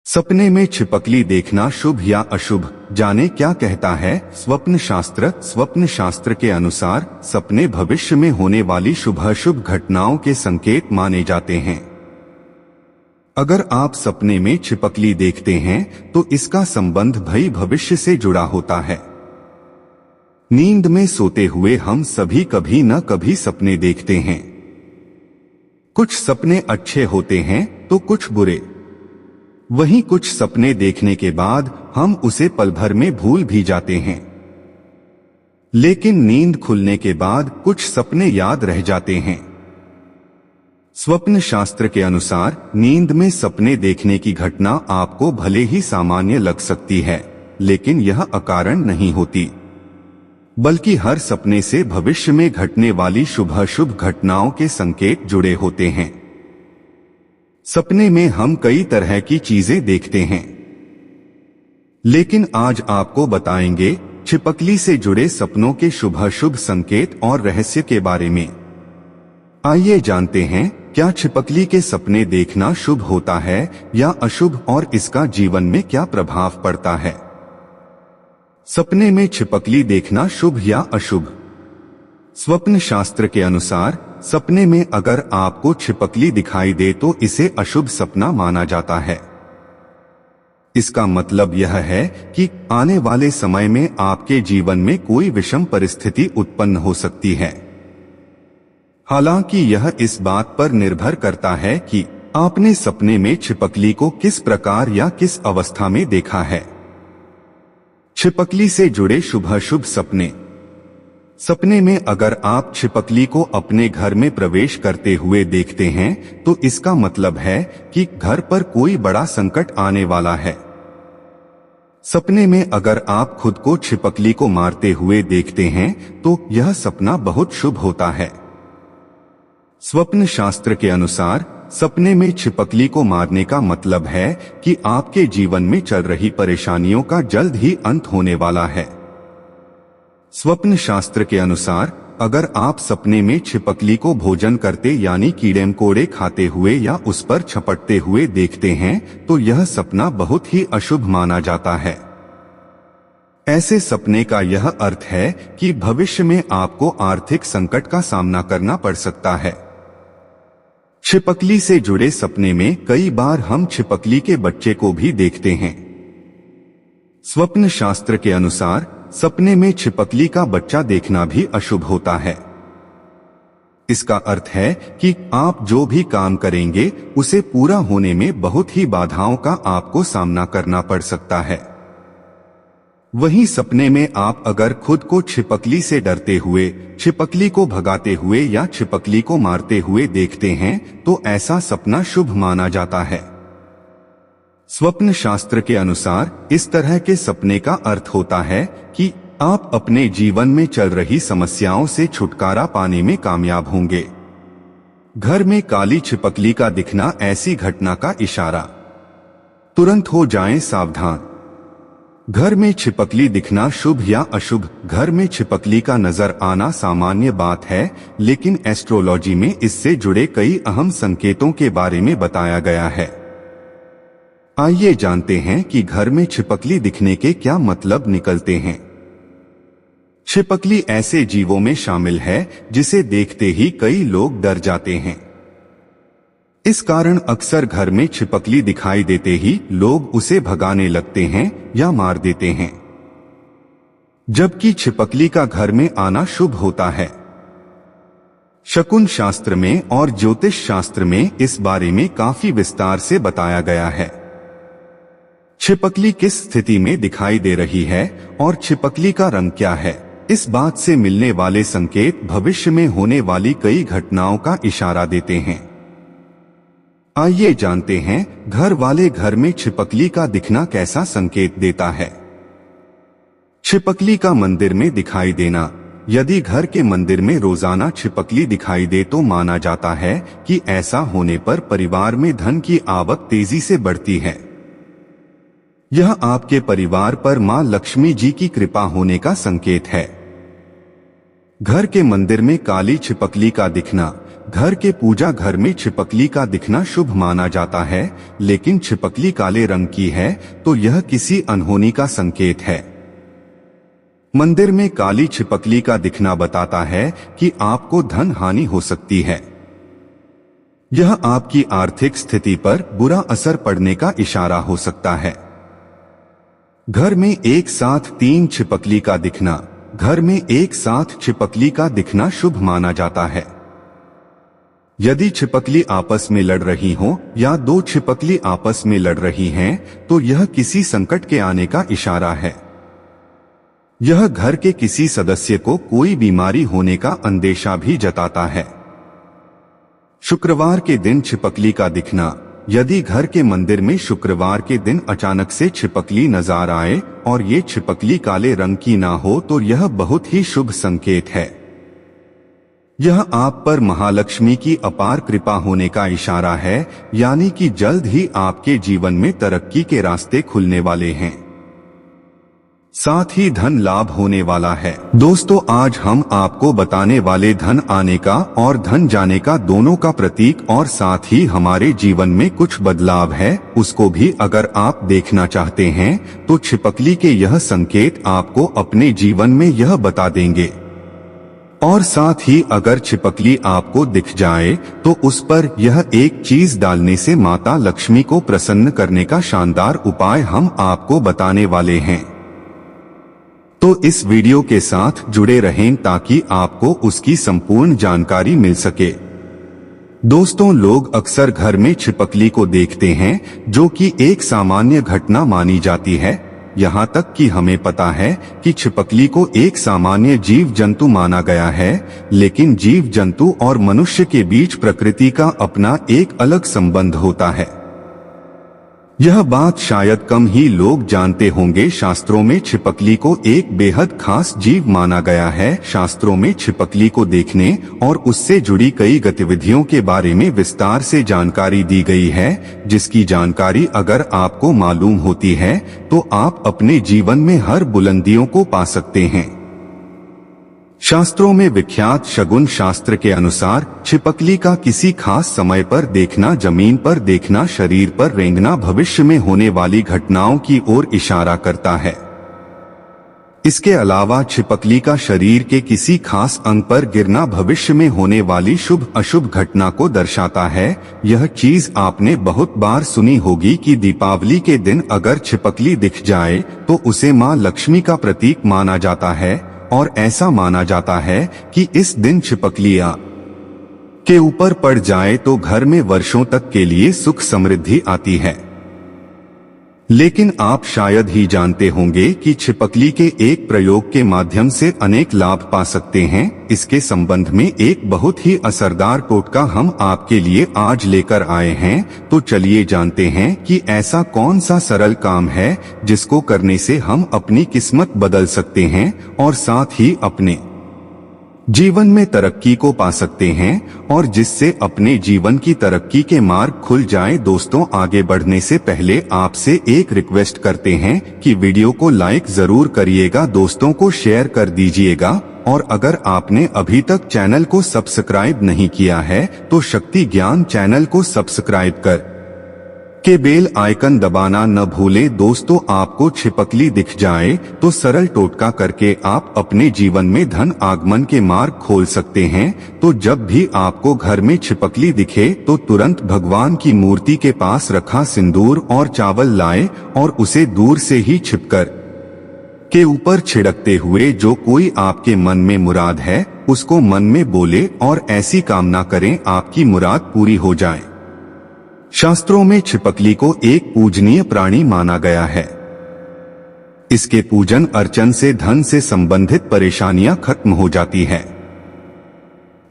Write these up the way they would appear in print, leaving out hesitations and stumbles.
सपने में छिपकली देखना शुभ या अशुभ, जाने क्या कहता है स्वप्न शास्त्र। स्वप्न शास्त्र के अनुसार सपने भविष्य में होने वाली शुभ अशुभ घटनाओं के संकेत माने जाते हैं। अगर आप सपने में छिपकली देखते हैं तो इसका संबंध भविष्य से जुड़ा होता है। नींद में सोते हुए हम सभी कभी न कभी सपने देखते हैं। कुछ सपने अच्छे होते हैं तो कुछ बुरे। वहीं कुछ सपने देखने के बाद हम उसे पल भर में भूल भी जाते हैं, लेकिन नींद खुलने के बाद कुछ सपने याद रह जाते हैं। स्वप्न शास्त्र के अनुसार नींद में सपने देखने की घटना आपको भले ही सामान्य लग सकती है, लेकिन यह अकारण नहीं होती, बल्कि हर सपने से भविष्य में घटने वाली शुभ अशुभ घटनाओं के संकेत जुड़े होते हैं। सपने में हम कई तरह की चीजें देखते हैं, लेकिन आज आपको बताएंगे छिपकली से जुड़े सपनों के शुभ अशुभ संकेत और रहस्य के बारे में। आइए जानते हैं, क्या छिपकली के सपने देखना शुभ होता है या अशुभ, और इसका जीवन में क्या प्रभाव पड़ता है। सपने में छिपकली देखना शुभ या अशुभ। स्वप्न शास्त्र के अनुसार सपने में अगर आपको छिपकली दिखाई दे तो इसे अशुभ सपना माना जाता है। इसका मतलब यह है कि आने वाले समय में आपके जीवन में कोई विषम परिस्थिति उत्पन्न हो सकती है। हालांकि यह इस बात पर निर्भर करता है कि आपने सपने में छिपकली को किस प्रकार या किस अवस्था में देखा है। छिपकली से जुड़े शुभ अशुभ सपने। सपने में अगर आप छिपकली को अपने घर में प्रवेश करते हुए देखते हैं तो इसका मतलब है कि घर पर कोई बड़ा संकट आने वाला है। सपने में अगर आप खुद को छिपकली को मारते हुए देखते हैं तो यह सपना बहुत शुभ होता है। स्वप्न शास्त्र के अनुसार सपने में छिपकली को मारने का मतलब है कि आपके जीवन में चल रही परेशानियों का जल्द ही अंत होने वाला है। स्वप्न शास्त्र के अनुसार अगर आप सपने में छिपकली को भोजन करते यानी कीड़े मकोड़े खाते हुए या उस पर छपटते हुए देखते हैं तो यह सपना बहुत ही अशुभ माना जाता है। ऐसे सपने का यह अर्थ है कि भविष्य में आपको आर्थिक संकट का सामना करना पड़ सकता है। छिपकली से जुड़े सपने में कई बार हम छिपकली के बच्चे को भी देखते हैं। स्वप्न शास्त्र के अनुसार सपने में छिपकली का बच्चा देखना भी अशुभ होता है। इसका अर्थ है कि आप जो भी काम करेंगे उसे पूरा होने में बहुत ही बाधाओं का आपको सामना करना पड़ सकता है। वहीं सपने में आप अगर खुद को छिपकली से डरते हुए, छिपकली को भगाते हुए या छिपकली को मारते हुए देखते हैं तो ऐसा सपना शुभ माना जाता है। स्वप्न शास्त्र के अनुसार इस तरह के सपने का अर्थ होता है कि आप अपने जीवन में चल रही समस्याओं से छुटकारा पाने में कामयाब होंगे। घर में काली छिपकली का दिखना ऐसी घटना का इशारा। तुरंत हो जाएं सावधान। घर में छिपकली दिखना शुभ या अशुभ। घर में छिपकली का नजर आना सामान्य बात है, लेकिन एस्ट्रोलॉजी में इससे जुड़े कई अहम संकेतों के बारे में बताया गया है। आइए जानते हैं कि घर में छिपकली दिखने के क्या मतलब निकलते हैं। छिपकली ऐसे जीवों में शामिल है जिसे देखते ही कई लोग डर जाते हैं। इस कारण अक्सर घर में छिपकली दिखाई देते ही लोग उसे भगाने लगते हैं या मार देते हैं, जबकि छिपकली का घर में आना शुभ होता है। शकुन शास्त्र में और ज्योतिष शास्त्र में इस बारे में काफी विस्तार से बताया गया है। छिपकली किस स्थिति में दिखाई दे रही है और छिपकली का रंग क्या है, इस बात से मिलने वाले संकेत भविष्य में होने वाली कई घटनाओं का इशारा देते हैं। आइए जानते हैं, घर वाले घर में छिपकली का दिखना कैसा संकेत देता है। छिपकली का मंदिर में दिखाई देना। यदि घर के मंदिर में रोजाना छिपकली दिखाई दे तो माना जाता है कि ऐसा होने पर परिवार में धन की आवक तेजी से बढ़ती है। यह आपके परिवार पर मां लक्ष्मी जी की कृपा होने का संकेत है। घर के मंदिर में काली छिपकली का दिखना। घर के पूजा घर में छिपकली का दिखना शुभ माना जाता है, लेकिन छिपकली काले रंग की है तो यह किसी अनहोनी का संकेत है। मंदिर में काली छिपकली का दिखना बताता है कि आपको धन हानि हो सकती है। यह आपकी आर्थिक स्थिति पर बुरा असर पड़ने का इशारा हो सकता है। घर में एक साथ 3 छिपकली का दिखना, घर में एक साथ छिपकली का दिखना शुभ माना जाता है। यदि छिपकली आपस में लड़ रही हो या 2 छिपकली आपस में लड़ रही हैं, तो यह किसी संकट के आने का इशारा है। यह घर के किसी सदस्य को कोई बीमारी होने का अंदेशा भी जताता है। शुक्रवार के दिन छिपकली का दिखना, यदि घर के मंदिर में शुक्रवार के दिन अचानक से छिपकली नजर आए और ये छिपकली काले रंग की ना हो तो यह बहुत ही शुभ संकेत है। यह आप पर महालक्ष्मी की अपार कृपा होने का इशारा है, यानी कि जल्द ही आपके जीवन में तरक्की के रास्ते खुलने वाले हैं। साथ ही धन लाभ होने वाला है। दोस्तों, आज हम आपको बताने वाले धन आने का और धन जाने का दोनों का प्रतीक और साथ ही हमारे जीवन में कुछ बदलाव है उसको भी अगर आप देखना चाहते हैं तो छिपकली के यह संकेत आपको अपने जीवन में यह बता देंगे। और साथ ही अगर छिपकली आपको दिख जाए तो उस पर यह एक चीज डालने से माता लक्ष्मी को प्रसन्न करने का शानदार उपाय हम आपको बताने वाले हैं। तो इस वीडियो के साथ जुड़े रहें ताकि आपको उसकी संपूर्ण जानकारी मिल सके। दोस्तों, लोग अक्सर घर में छिपकली को देखते हैं, जो कि एक सामान्य घटना मानी जाती है। यहाँ तक कि हमें पता है कि छिपकली को एक सामान्य जीव जंतु माना गया है, लेकिन जीव जंतु और मनुष्य के बीच प्रकृति का अपना एक अलग संबंध होता है। यह बात शायद कम ही लोग जानते होंगे। शास्त्रों में छिपकली को एक बेहद खास जीव माना गया है। शास्त्रों में छिपकली को देखने और उससे जुड़ी कई गतिविधियों के बारे में विस्तार से जानकारी दी गई है, जिसकी जानकारी अगर आपको मालूम होती है तो आप अपने जीवन में हर बुलंदियों को पा सकते हैं। शास्त्रों में विख्यात शगुन शास्त्र के अनुसार छिपकली का किसी खास समय पर देखना, जमीन पर देखना, शरीर पर रेंगना भविष्य में होने वाली घटनाओं की ओर इशारा करता है। इसके अलावा छिपकली का शरीर के किसी खास अंग पर गिरना भविष्य में होने वाली शुभ अशुभ घटना को दर्शाता है। यह चीज आपने बहुत बार सुनी होगी कि दीपावली के दिन अगर छिपकली दिख जाए तो उसे मां लक्ष्मी का प्रतीक माना जाता है और ऐसा माना जाता है कि इस दिन छिपकलियां के ऊपर पड़ जाए तो घर में वर्षों तक के लिए सुख समृद्धि आती है। लेकिन आप शायद ही जानते होंगे कि छिपकली के एक प्रयोग के माध्यम से अनेक लाभ पा सकते हैं। इसके संबंध में एक बहुत ही असरदार टोटका हम आपके लिए आज लेकर आए हैं। तो चलिए जानते हैं कि ऐसा कौन सा सरल काम है जिसको करने से हम अपनी किस्मत बदल सकते हैं और साथ ही अपने जीवन में तरक्की को पा सकते हैं और जिससे अपने जीवन की तरक्की के मार्ग खुल जाए। दोस्तों, आगे बढ़ने से पहले आपसे एक रिक्वेस्ट करते हैं कि वीडियो को लाइक जरूर करिएगा, दोस्तों को शेयर कर दीजिएगा और अगर आपने अभी तक चैनल को सब्सक्राइब नहीं किया है तो शक्ति ज्ञान चैनल को सब्सक्राइब कर के बेल आइकन दबाना न भूलें। दोस्तों, आपको छिपकली दिख जाए तो सरल टोटका करके आप अपने जीवन में धन आगमन के मार्ग खोल सकते हैं। तो जब भी आपको घर में छिपकली दिखे तो तुरंत भगवान की मूर्ति के पास रखा सिंदूर और चावल लाए और उसे दूर से ही छिपकर के ऊपर छिड़कते हुए जो कोई आपके मन में मुराद है उसको मन में बोले और ऐसी कामना करें आपकी मुराद पूरी हो जाए। शास्त्रों में छिपकली को एक पूजनीय प्राणी माना गया है। इसके पूजन अर्चन से धन से संबंधित परेशानियां खत्म हो जाती है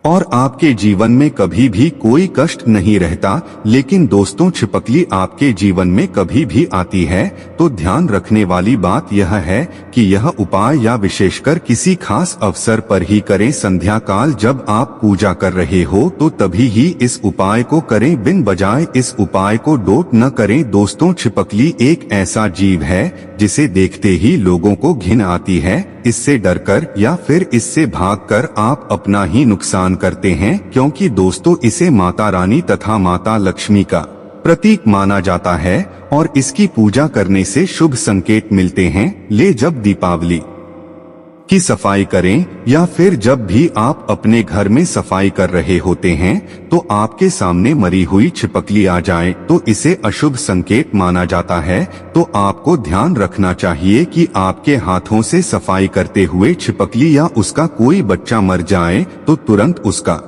और आपके जीवन में कभी भी कोई कष्ट नहीं रहता। लेकिन दोस्तों, छिपकली आपके जीवन में कभी भी आती है तो ध्यान रखने वाली बात यह है कि यह उपाय या विशेषकर किसी खास अवसर पर ही करें। संध्या काल जब आप पूजा कर रहे हो तो तभी ही इस उपाय को करें, बिन बजाय इस उपाय को डोट न करें। दोस्तों, छिपकली एक ऐसा जीव है जिसे देखते ही लोगों को घिन आती है। इससे डरकर या फिर इससे भागकर आप अपना ही नुकसान करते हैं, क्योंकि दोस्तों इसे माता रानी तथा माता लक्ष्मी का प्रतीक माना जाता है और इसकी पूजा करने से शुभ संकेत मिलते हैं। जब दीपावली की सफाई करें या फिर जब भी आप अपने घर में सफाई कर रहे होते हैं तो आपके सामने मरी हुई छिपकली आ जाए तो इसे अशुभ संकेत माना जाता है। तो आपको ध्यान रखना चाहिए कि आपके हाथों से सफाई करते हुए छिपकली या उसका कोई बच्चा मर जाए तो तुरंत उसका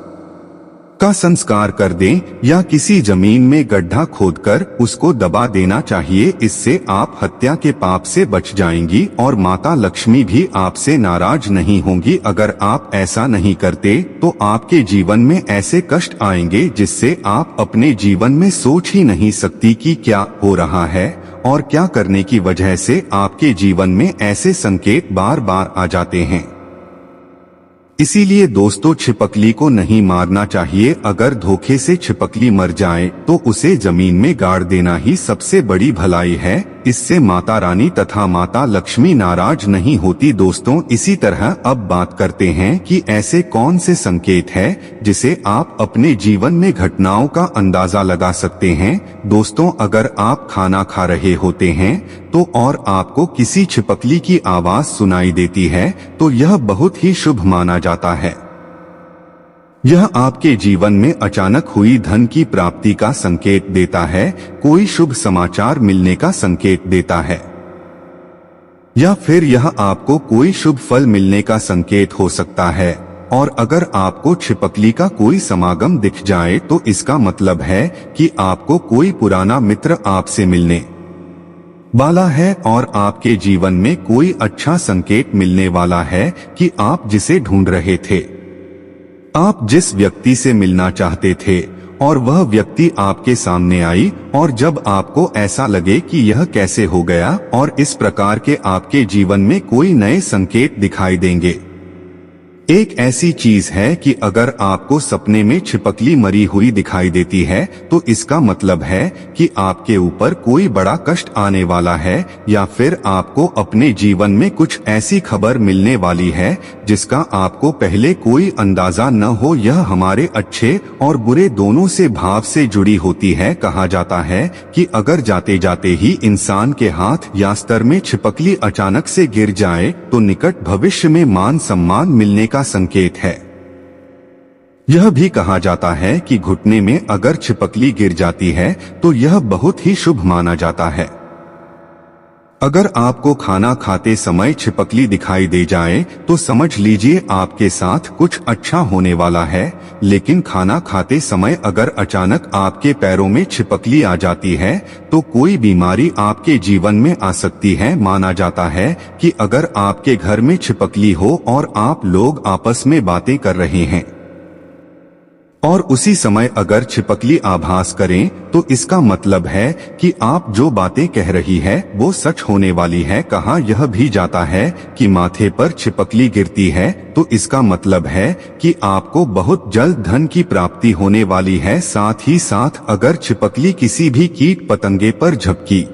संस्कार कर दें या किसी जमीन में गड्ढा खोदकर उसको दबा देना चाहिए। इससे आप हत्या के पाप से बच जाएंगी और माता लक्ष्मी भी आपसे नाराज नहीं होंगी। अगर आप ऐसा नहीं करते तो आपके जीवन में ऐसे कष्ट आएंगे जिससे आप अपने जीवन में सोच ही नहीं सकती कि क्या हो रहा है और क्या करने की वजह से आपके जीवन में ऐसे संकेत बार बार आ जाते हैं। इसीलिए दोस्तों छिपकली को नहीं मारना चाहिए। अगर धोखे से छिपकली मर जाए तो उसे जमीन में गाड़ देना ही सबसे बड़ी भलाई है। इससे माता रानी तथा माता लक्ष्मी नाराज नहीं होती। दोस्तों इसी तरह अब बात करते हैं कि ऐसे कौन से संकेत है जिसे आप अपने जीवन में घटनाओं का अंदाजा लगा सकते हैं। दोस्तों अगर आप खाना खा रहे होते हैं तो और आपको किसी छिपकली की आवाज सुनाई देती है तो यह बहुत ही शुभ माना जाता है। यह आपके जीवन में अचानक हुई धन की प्राप्ति का संकेत देता है, कोई शुभ समाचार मिलने का संकेत देता है या फिर यह आपको कोई शुभ फल मिलने का संकेत हो सकता है। और अगर आपको छिपकली का कोई समागम दिख जाए तो इसका मतलब है कि आपको कोई पुराना मित्र आपसे मिलने वाला है और आपके जीवन में कोई अच्छा संकेत मिलने वाला है कि आप जिसे ढूंढ रहे थे, आप जिस व्यक्ति से मिलना चाहते थे और वह व्यक्ति आपके सामने आई। और जब आपको ऐसा लगे कि यह कैसे हो गया और इस प्रकार के आपके जीवन में कोई नए संकेत दिखाई देंगे। एक ऐसी चीज है कि अगर आपको सपने में छिपकली मरी हुई दिखाई देती है तो इसका मतलब है कि आपके ऊपर कोई बड़ा कष्ट आने वाला है या फिर आपको अपने जीवन में कुछ ऐसी खबर मिलने वाली है जिसका आपको पहले कोई अंदाजा न हो। यह हमारे अच्छे और बुरे दोनों से भाव से जुड़ी होती है। कहा जाता है कि अगर जाते जाते ही इंसान के हाथ या स्तर में छिपकली अचानक से गिर जाए तो निकट भविष्य में मान सम्मान मिलने का संकेत है। यह भी कहा जाता है कि घुटने में अगर छिपकली गिर जाती है तो यह बहुत ही शुभ माना जाता है। अगर आपको खाना खाते समय छिपकली दिखाई दे जाए तो समझ लीजिए आपके साथ कुछ अच्छा होने वाला है। लेकिन खाना खाते समय अगर अचानक आपके पैरों में छिपकली आ जाती है तो कोई बीमारी आपके जीवन में आ सकती है। माना जाता है कि अगर आपके घर में छिपकली हो और आप लोग आपस में बातें कर रहे हैं और उसी समय अगर छिपकली आभास करें तो इसका मतलब है कि आप जो बातें कह रही है वो सच होने वाली है। कहा यह भी जाता है कि माथे पर छिपकली गिरती है तो इसका मतलब है कि आपको बहुत जल्द धन की प्राप्ति होने वाली है। साथ ही साथ अगर छिपकली किसी भी कीट पतंगे पर झपकी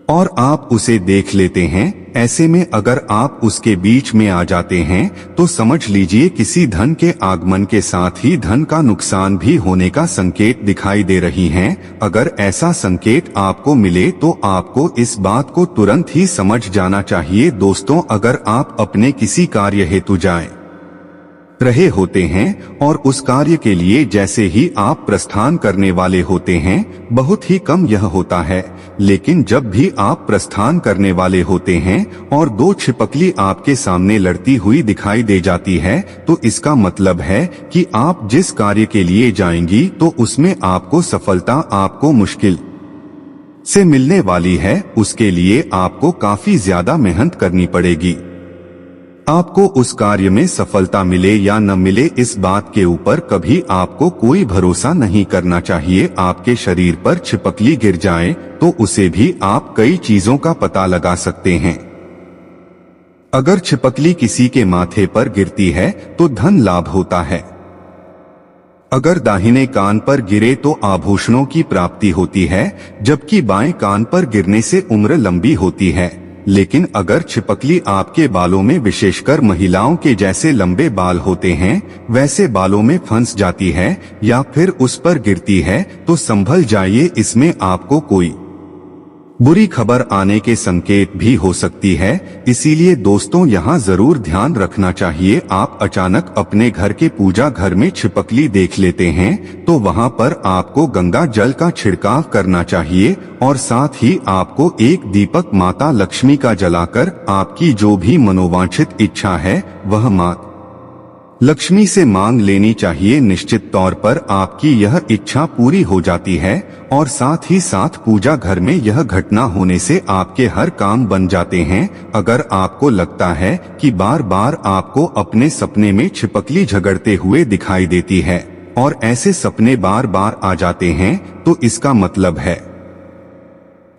और आप उसे देख लेते हैं, ऐसे में अगर आप उसके बीच में आ जाते हैं तो समझ लीजिए किसी धन के आगमन के साथ ही धन का नुकसान भी होने का संकेत दिखाई दे रही हैं। अगर ऐसा संकेत आपको मिले तो आपको इस बात को तुरंत ही समझ जाना चाहिए। दोस्तों अगर आप अपने किसी कार्य हेतु जाएं रहे होते हैं और उस कार्य के लिए जैसे ही आप प्रस्थान करने वाले होते हैं, बहुत ही कम यह होता है, लेकिन जब भी आप प्रस्थान करने वाले होते हैं और दो छिपकली आपके सामने लड़ती हुई दिखाई दे जाती है तो इसका मतलब है कि आप जिस कार्य के लिए जाएंगी तो उसमें आपको सफलता आपको मुश्किल से मिलने वाली है। उसके लिए आपको काफी ज्यादा मेहनत करनी पड़ेगी। आपको उस कार्य में सफलता मिले या न मिले इस बात के ऊपर कभी आपको कोई भरोसा नहीं करना चाहिए। आपके शरीर पर छिपकली गिर जाए तो उसे भी आप कई चीजों का पता लगा सकते हैं। अगर छिपकली किसी के माथे पर गिरती है तो धन लाभ होता है। अगर दाहिने कान पर गिरे तो आभूषणों की प्राप्ति होती है, जबकि बाएं कान पर गिरने से उम्र लंबी होती है। लेकिन अगर छिपकली आपके बालों में, विशेषकर महिलाओं के जैसे लंबे बाल होते हैं, वैसे बालों में फंस जाती है या फिर उस पर गिरती है तो संभल जाइए, इसमें आपको कोई बुरी खबर आने के संकेत भी हो सकती है। इसीलिए दोस्तों यहाँ जरूर ध्यान रखना चाहिए। आप अचानक अपने घर के पूजा घर में छिपकली देख लेते हैं तो वहाँ पर आपको गंगा जल का छिड़काव करना चाहिए और साथ ही आपको एक दीपक माता लक्ष्मी का जलाकर आपकी जो भी मनोवांछित इच्छा है वह माता लक्ष्मी से मांग लेनी चाहिए। निश्चित तौर पर आपकी यह इच्छा पूरी हो जाती है और साथ ही साथ पूजा घर में यह घटना होने से आपके हर काम बन जाते हैं। अगर आपको लगता है कि बार बार आपको अपने सपने में छिपकली झगड़ते हुए दिखाई देती है और ऐसे सपने बार बार आ जाते हैं तो इसका मतलब है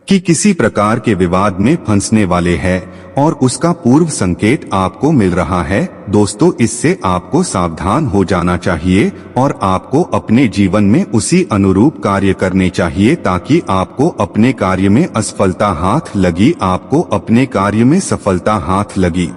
कि किसी प्रकार के विवाद में फंसने वाले हैं और उसका पूर्व संकेत आपको मिल रहा है। दोस्तों, इससे आपको सावधान हो जाना चाहिए और आपको अपने जीवन में उसी अनुरूप कार्य करने चाहिए ताकि आपको अपने कार्य में असफलता हाथ लगी, आपको अपने कार्य में सफलता हाथ लगी।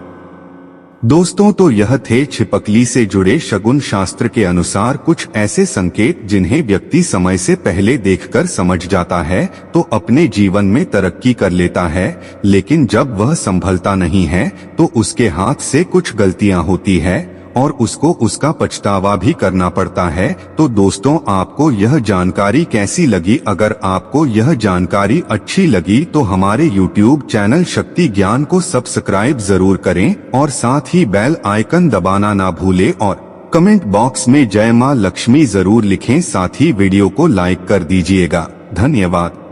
दोस्तों, तो यह थे छिपकली से जुड़े शगुन शास्त्र के अनुसार कुछ ऐसे संकेत जिन्हें व्यक्ति समय से पहले देखकर समझ जाता है तो अपने जीवन में तरक्की कर लेता है, लेकिन जब वह संभलता नहीं है तो उसके हाथ से कुछ गलतियां होती है और उसको उसका पछतावा भी करना पड़ता है। तो दोस्तों, आपको यह जानकारी कैसी लगी? अगर आपको यह जानकारी अच्छी लगी तो हमारे YouTube चैनल शक्ति ज्ञान को सब्सक्राइब जरूर करें और साथ ही बेल आइकन दबाना ना भूलें और कमेंट बॉक्स में जय मां लक्ष्मी जरूर लिखें। साथ ही वीडियो को लाइक कर दीजिएगा। धन्यवाद।